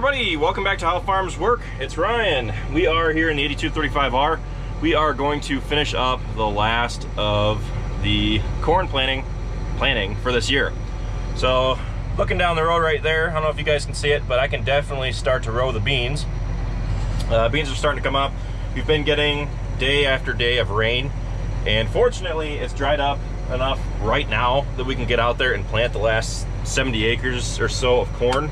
everybody, welcome back to How Farms Work. It's Ryan. We are here in the 8235R. We are going to finish up the last of the corn planting for this year. So looking down the road right there, I don't know if you guys can see it, but I can definitely start to row the beans. Beans are starting to come up. We've been getting day after day of rain, and fortunately it's dried up enough right now that we can get out there and plant the last 70 acres or so of corn.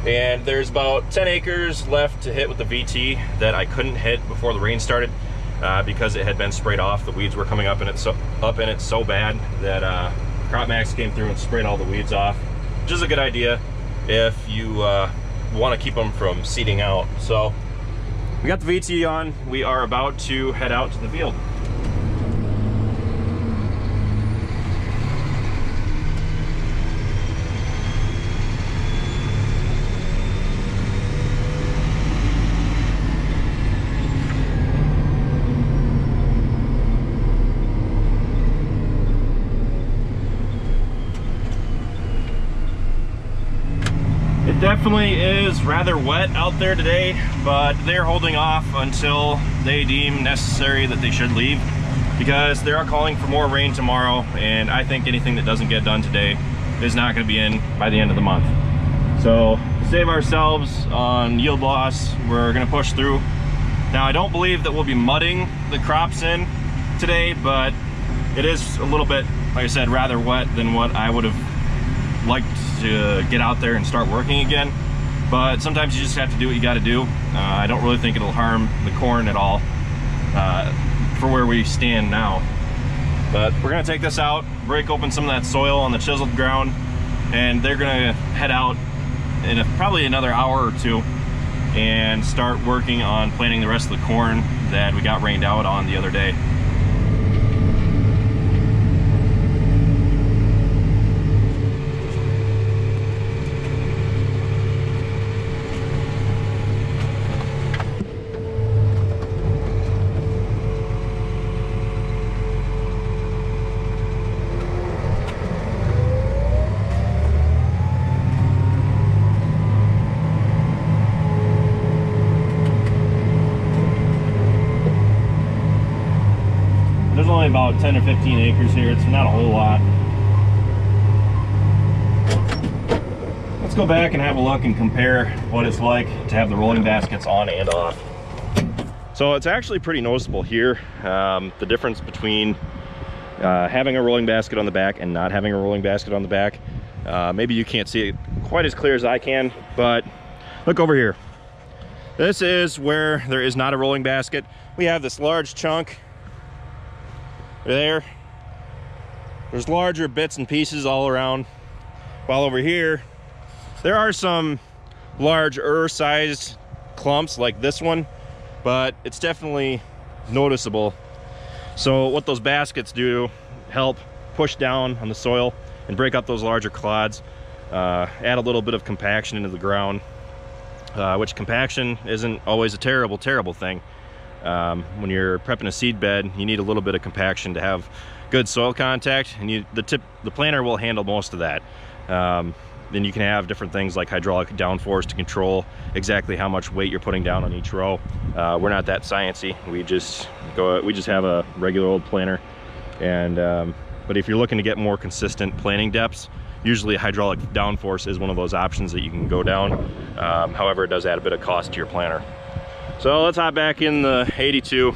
And there's about 10 acres left to hit with the VT that I couldn't hit before the rain started because it had been sprayed off. The weeds were coming up in it so bad that Crop Max came through and sprayed all the weeds off, which is a good idea if you want to keep them from seeding out. So we got the VT on. We are about to head out to the field. Definitely is rather wet out there today, but they're holding off until they deem necessary that they should leave, because they are calling for more rain tomorrow, and I think anything that doesn't get done today is not going to be in by the end of the month. So to save ourselves on yield loss, we're going to push through. Now I don't believe that we'll be mudding the crops in today, but it is a little bit, like I said, rather wet than what I would have liked to get out there and start working again. But sometimes you just have to do what you got to do. I don't really think it'll harm the corn at all for where we stand now. But we're gonna take this out, break open some of that soil on the chiseled ground, and they're gonna head out in probably another hour or two and start working on planting the rest of the corn that we got rained out on the other day. Only about 10 or 15 acres here. It's not a whole lot. Let's go back and have a look and compare what it's like to have the rolling baskets on and off. So it's actually pretty noticeable here, the difference between having a rolling basket on the back and not having a rolling basket on the back. Maybe you can't see it quite as clear as I can, but look over here. This is where there is not a rolling basket. We have this large chunk there's larger bits and pieces all around, while over here there are some larger sized clumps like this one, but it's definitely noticeable. So what those baskets do, help push down on the soil and break up those larger clods, add a little bit of compaction into the ground, which compaction isn't always a terrible thing. When you're prepping a seed bed, you need a little bit of compaction to have good soil contact, and the planter will handle most of that. Then you can have different things like hydraulic downforce to control exactly how much weight you're putting down on each row. We're not that sciencey. We just have a regular old planter, and but if you're looking to get more consistent planting depths, usually hydraulic downforce is one of those options that you can go down. However, it does add a bit of cost to your planter. So let's hop back in the 82.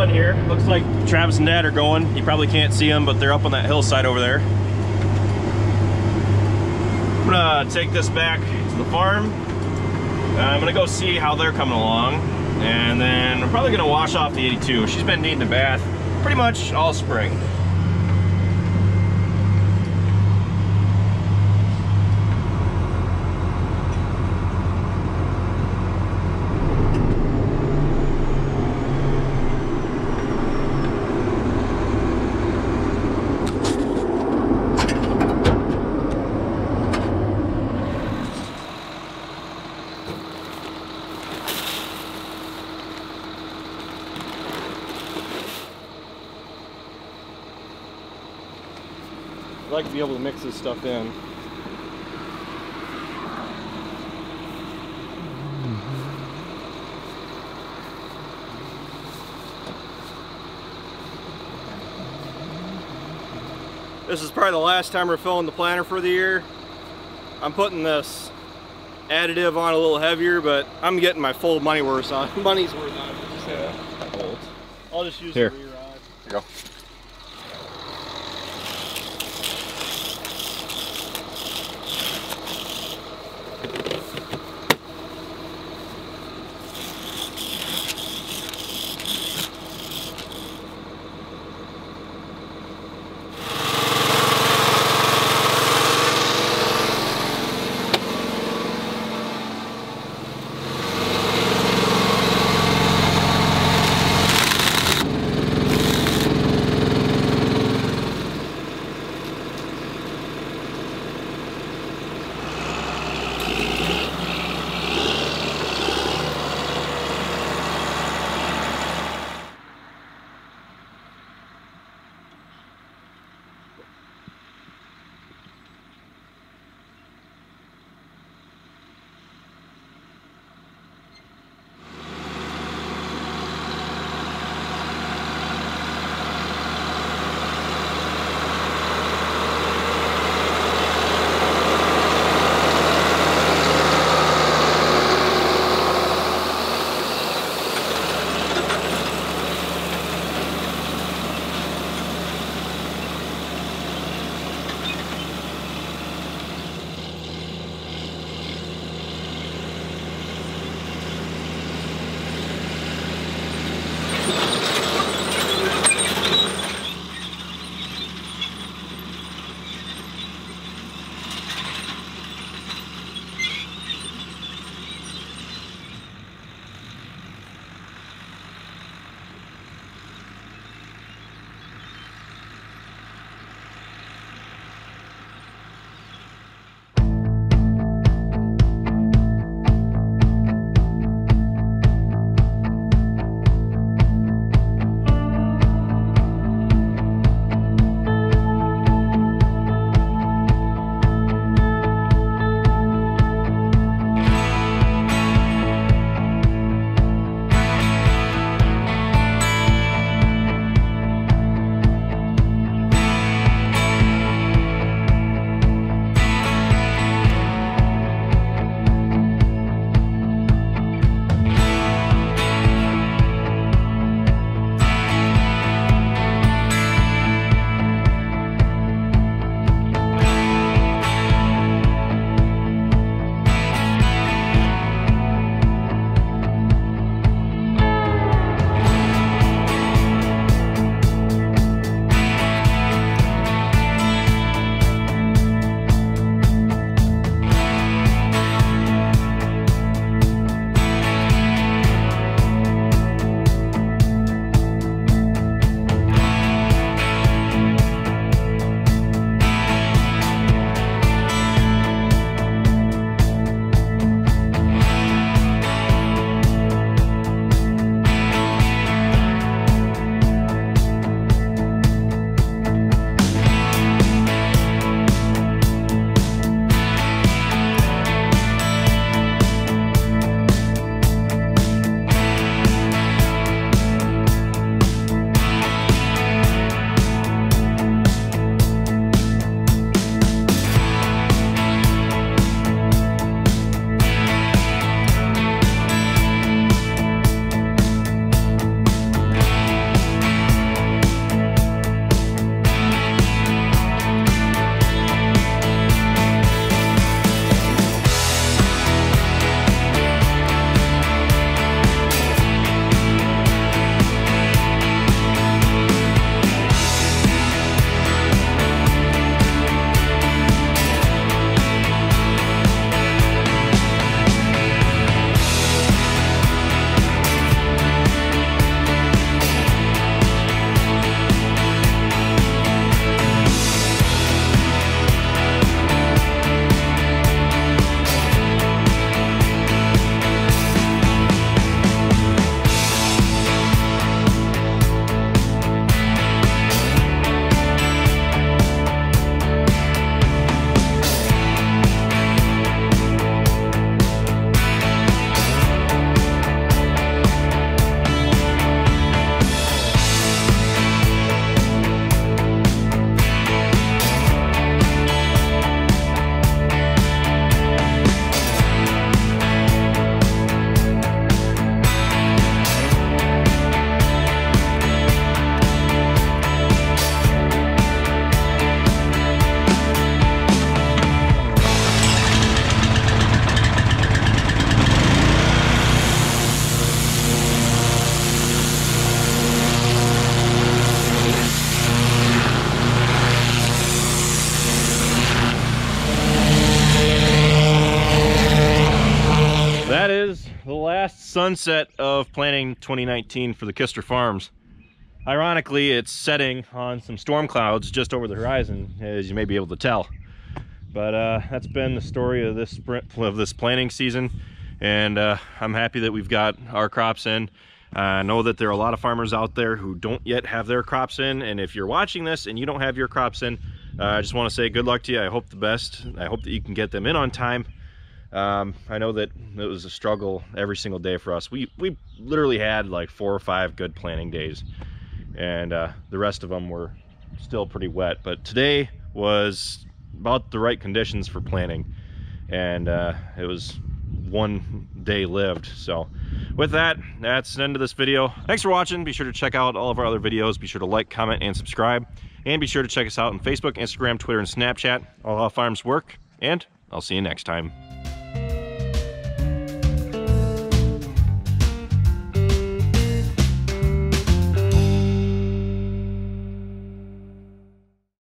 done here. Looks like Travis and Dad are going. You probably can't see them, but they're up on that hillside over there. I'm gonna take this back to the farm. I'm gonna go see how they're coming along, and then I'm probably gonna wash off the 82. She's been needing a bath pretty much all spring. I like to be able to mix this stuff in. This is probably the last time we're filling the planter for the year. I'm putting this additive on a little heavier, but I'm getting my full money's worth on it. Yeah. I'll just use Here. the re-rod. Here you go. sunset of planting 2019 for the Kuster Farms. Ironically, it's setting on some storm clouds just over the horizon, as you may be able to tell. But that's been the story of this planting season, and I'm happy that we've got our crops in. I know that there are a lot of farmers out there who don't yet have their crops in, and if you're watching this and you don't have your crops in, I just want to say good luck to you. I hope the best. I hope that you can get them in on time. I know that it was a struggle every single day for us. We literally had like 4 or 5 good planting days, and the rest of them were still pretty wet. But today was about the right conditions for planting, and it was 1 day lived. So with that, that's the end of this video. Thanks for watching. Be sure to check out all of our other videos. Be sure to like, comment, and subscribe. And be sure to check us out on Facebook, Instagram, Twitter, and Snapchat. All how farms work. And I'll see you next time.